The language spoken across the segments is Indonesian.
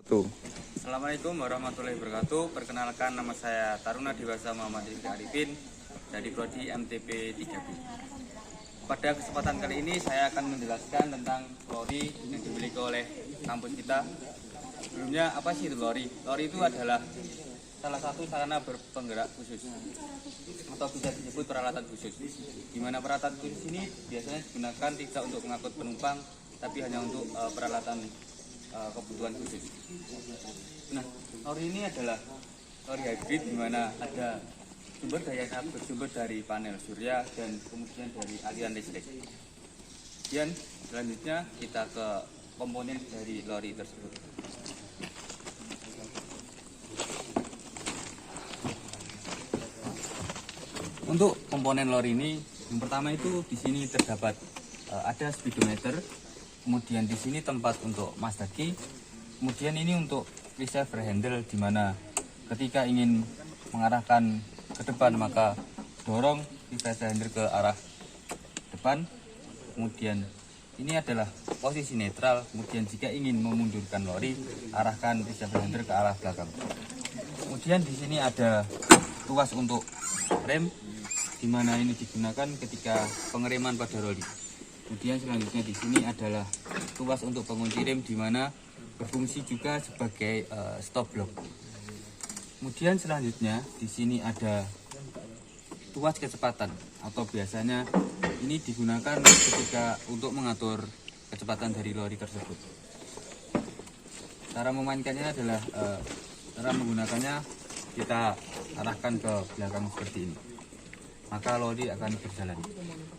Tuh. Assalamualaikum warahmatullahi wabarakatuh. Perkenalkan, nama saya Taruna Dewasa Muhammad Indra Arifin dari Prodi MTP 3B. Pada kesempatan kali ini saya akan menjelaskan tentang lori yang dimiliki oleh kampus kita. Sebelumnya, apa sih itu lori? Lori itu adalah salah satu sarana berpenggerak khusus atau bisa disebut peralatan khusus, di mana peralatan khusus ini biasanya digunakan tidak untuk mengangkut penumpang, tapi hanya untuk peralatan kebutuhan khusus. Nah, lori ini adalah lori hybrid, di mana ada sumber daya bersumber dari panel surya dan kemudian dari aliran listrik. Dan selanjutnya kita ke komponen dari lori tersebut. Untuk komponen lori ini, yang pertama itu di sini terdapat ada speedometer, kemudian di sini tempat untuk master key, kemudian ini untuk receiver handle, di mana ketika ingin mengarahkan ke depan maka dorong receiver handle ke arah depan, kemudian ini adalah posisi netral, kemudian jika ingin memundurkan lori arahkan receiver handle ke arah belakang. Kemudian di sini ada tuas untuk rem, di mana ini digunakan ketika pengereman pada lori. Kemudian selanjutnya di sini adalah tuas untuk pengunci rem, di mana berfungsi juga sebagai stop block. Kemudian selanjutnya di sini ada tuas kecepatan, atau biasanya ini digunakan ketika untuk mengatur kecepatan dari lori tersebut. Cara memainkannya adalah cara menggunakannya kita arahkan ke belakang seperti ini, maka lori akan berjalan.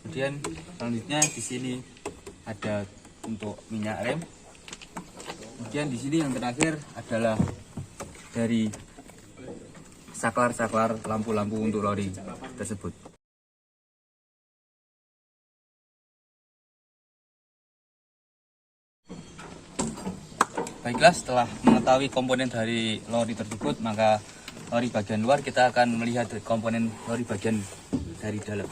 Kemudian selanjutnya di sini ada untuk minyak rem. Kemudian di sini yang terakhir adalah dari saklar-saklar lampu-lampu untuk lori tersebut. Baiklah, setelah mengetahui komponen dari lori tersebut, maka lori bagian luar kita akan melihat komponen lori bagian dari dalam.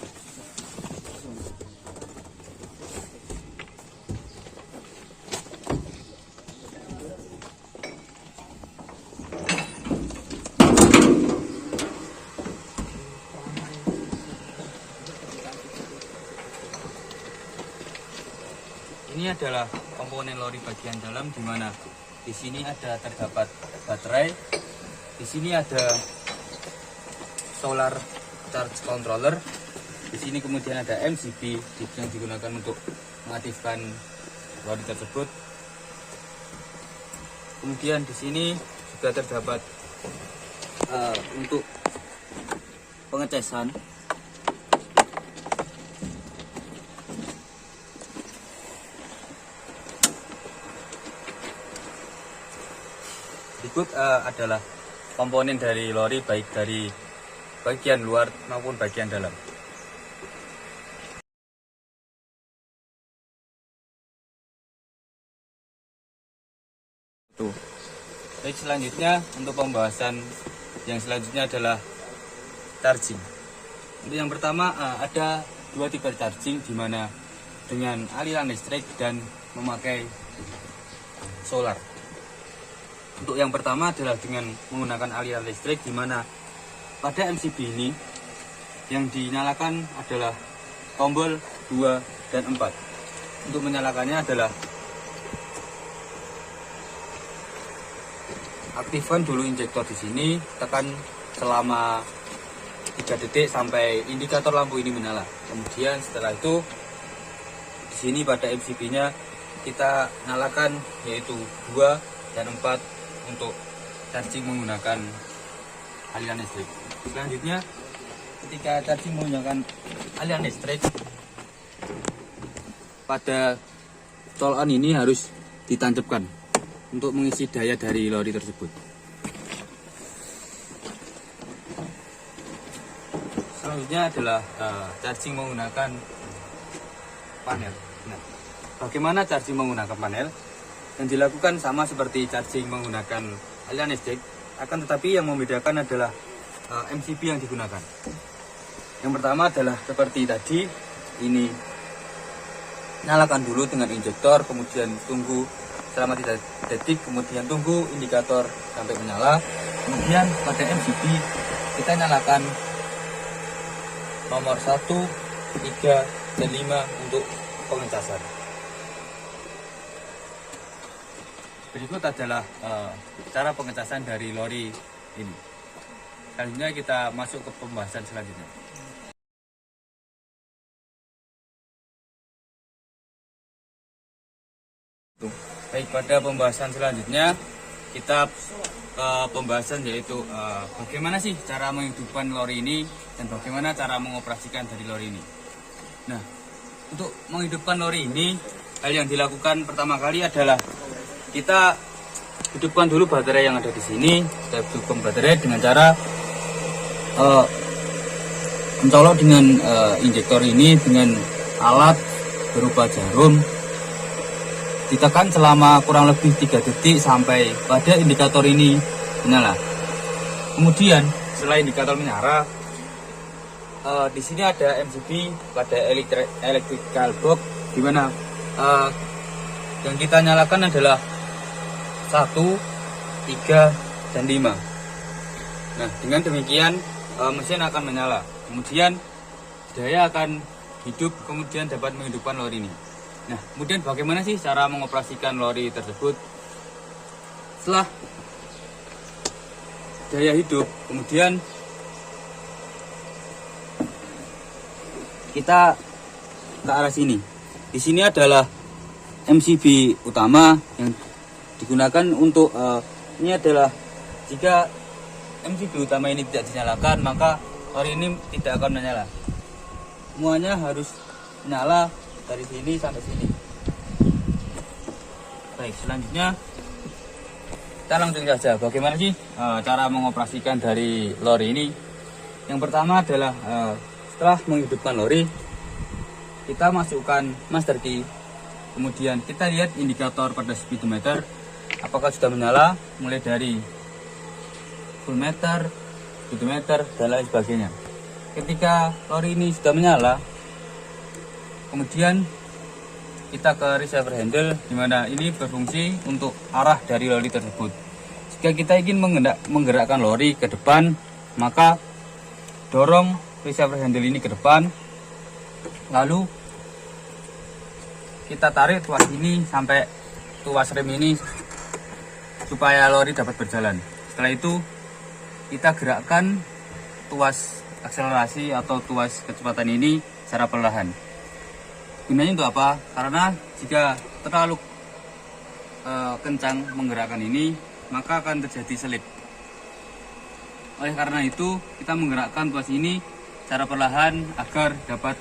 Ini adalah komponen lori bagian dalam, di mana di sini terdapat baterai, di sini ada solar charge controller, di sini kemudian ada MCB yang digunakan untuk mengaktifkan lori tersebut. Kemudian di sini juga terdapat untuk pengecasan. Berikut adalah komponen dari lori, baik dari bagian luar maupun bagian dalam. Baik, selanjutnya untuk pembahasan yang selanjutnya adalah charging. Untuk yang pertama ada dua tipe charging, di mana dengan aliran listrik dan memakai solar. Untuk yang pertama adalah dengan menggunakan aliran listrik, di mana pada MCB ini yang dinyalakan adalah tombol 2 dan 4. Untuk menyalakannya adalah aktifkan dulu injektor di sini, tekan selama 3 detik sampai indikator lampu ini menyala. Kemudian setelah itu di sini pada MCB-nya kita nyalakan yaitu 2 dan 4 untuk charging menggunakan aliran listrik. Selanjutnya ketika charging menggunakan aliran listrik, pada colokan ini harus ditancapkan untuk mengisi daya dari lori tersebut. Selanjutnya adalah charging menggunakan panel. Nah, bagaimana charging menggunakan panel? Yang dilakukan sama seperti charging menggunakan aliran listrik, akan tetapi yang membedakan adalah MCB yang digunakan. Yang pertama adalah seperti tadi, ini nyalakan dulu dengan injektor, kemudian tunggu selama 3 detik, kemudian tunggu indikator sampai menyala. Kemudian pada MCB kita nyalakan nomor 1, 3, dan 5 untuk pengecasan. Berikut adalah cara pengecasan dari lori ini. Selanjutnya kita masuk ke pembahasan selanjutnya. Baik, pada pembahasan selanjutnya kita pembahasan yaitu bagaimana sih cara menghidupkan lori ini dan bagaimana cara mengoperasikan dari lori ini. Nah, untuk menghidupkan lori ini, hal yang dilakukan pertama kali adalah kita hidupkan dulu baterai yang ada di sini. Kita hidupkan baterai dengan cara mencolok dengan injektor ini dengan alat berupa jarum. Ditekan selama kurang lebih 3 detik sampai pada indikator ini menyala. Kemudian setelah indikator menyala, di sini ada MCB pada electrical box, di mana yang kita nyalakan adalah 1, 3, dan 5. Nah, dengan demikian mesin akan menyala. Kemudian daya akan hidup, kemudian dapat menghidupkan lori ini. Nah, kemudian bagaimana sih cara mengoperasikan lori tersebut? Setelah daya hidup, kemudian kita ke arah sini. Di sini adalah MCB utama yang digunakan untuk ini adalah jika MCB utama ini tidak dinyalakan, maka lori ini tidak akan menyala. Semuanya harus menyala dari sini sampai sini. Baik, selanjutnya kita langsung saja bagaimana sih cara mengoperasikan dari lori ini. Yang pertama adalah setelah menghidupkan lori, kita masukkan master key, kemudian kita lihat indikator pada speedometer apakah sudah menyala, mulai dari full meter, speedometer, dan lain sebagainya. Ketika lori ini sudah menyala, kemudian kita ke receiver handle, di mana ini berfungsi untuk arah dari lori tersebut. Jika kita ingin menggerakkan lori ke depan, maka dorong receiver handle ini ke depan, lalu kita tarik tuas ini sampai tuas rem ini supaya lori dapat berjalan. Setelah itu kita gerakkan tuas akselerasi atau tuas kecepatan ini secara perlahan. Gunanya untuk apa? Karena jika terlalu kencang menggerakkan ini, maka akan terjadi selip. Oleh karena itu, kita menggerakkan tuas ini secara perlahan agar dapat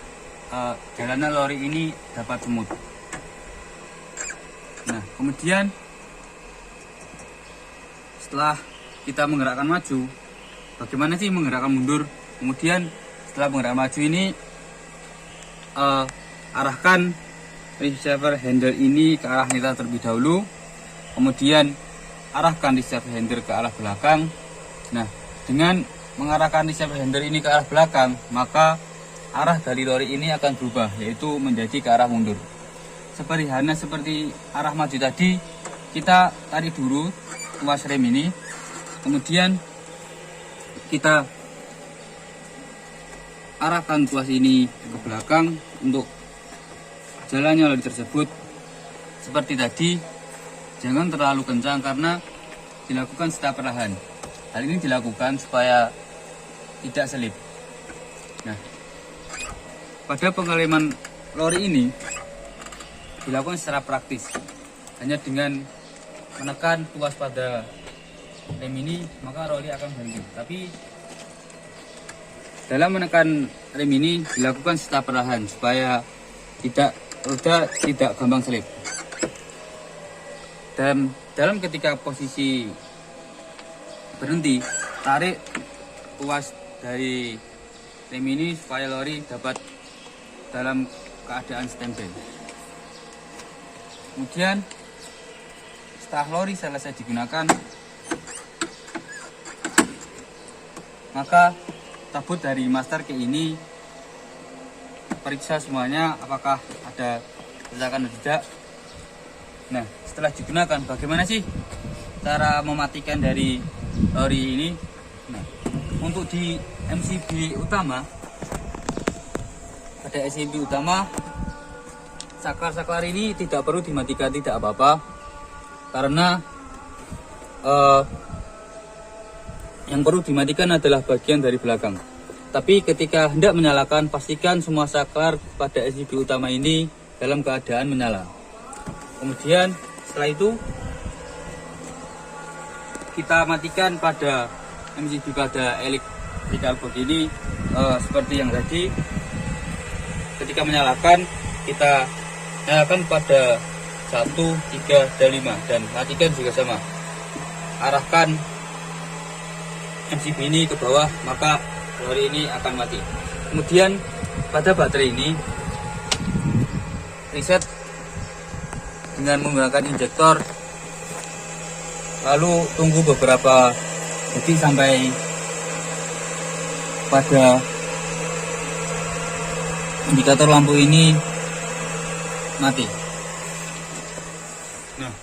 jalanan lori ini dapat smooth. Nah, kemudian setelah kita menggerakkan maju, bagaimana sih menggerakkan mundur? Kemudian setelah menggerakkan maju ini, arahkan receiver handle ini ke arah neta terlebih dahulu, kemudian arahkan receiver handle ke arah belakang. Nah, dengan mengarahkan receiver handle ini ke arah belakang, maka arah dari lori ini akan berubah, yaitu menjadi ke arah mundur. Seperti arah maju tadi, kita tarik dulu tuas rem ini, kemudian kita arahkan tuas ini ke belakang untuk jalannya lori tersebut. Seperti tadi, jangan terlalu kencang karena dilakukan secara perlahan. Hal ini dilakukan supaya tidak selip. Nah, pada pengalaman lori ini dilakukan secara praktis, hanya dengan menekan tuas pada rem ini, maka lori akan berhenti. Tapi dalam menekan rem ini dilakukan secara perlahan supaya roda tidak gampang selip. Dan dalam ketika posisi berhenti, tarik tuas dari rem ini supaya lori dapat dalam keadaan standby. Kemudian setelah lori selesai digunakan, maka tabut dari master key ini periksa semuanya apakah ada ledakan atau tidak. Nah, setelah digunakan, bagaimana sih cara mematikan dari lori ini? Nah, untuk di MCB utama, pada MCB utama, saklar ini tidak perlu dimatikan, tidak apa-apa, karena yang perlu dimatikan adalah bagian dari belakang. Tapi ketika hendak menyalakan, pastikan semua saklar pada MCB utama ini dalam keadaan menyala. Kemudian setelah itu kita matikan pada MCB pada electrical box ini seperti yang tadi. Ketika menyalakan, kita nyalakan pada 1, 3, dan 5, dan matikan juga sama. Arahkan MCB ini ke bawah, maka lori ini akan mati. Kemudian pada baterai ini reset dengan menggunakan injektor, lalu tunggu beberapa detik sampai pada indikator lampu ini mati. Nah,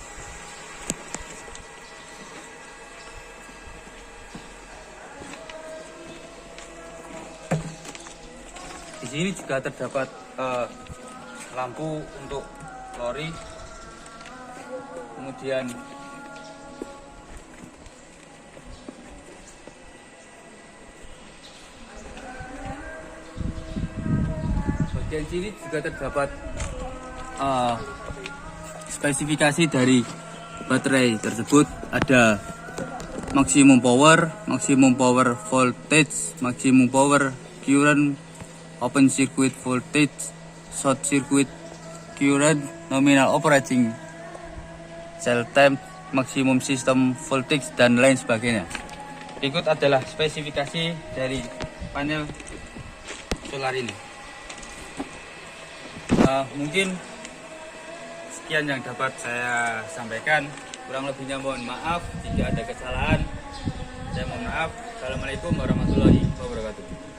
di sini juga terdapat lampu untuk lori. Kemudian bagian sini juga terdapat spesifikasi dari baterai tersebut. Ada maksimum power voltage, maksimum power current, open circuit voltage, short circuit current, nominal operating cell time, maksimum system voltage, dan lain sebagainya. Berikut adalah spesifikasi dari panel solar ini. Mungkin sekian yang dapat saya sampaikan. Kurang lebihnya mohon maaf jika ada kesalahan. Saya mohon maaf. Assalamualaikum warahmatullahi wabarakatuh.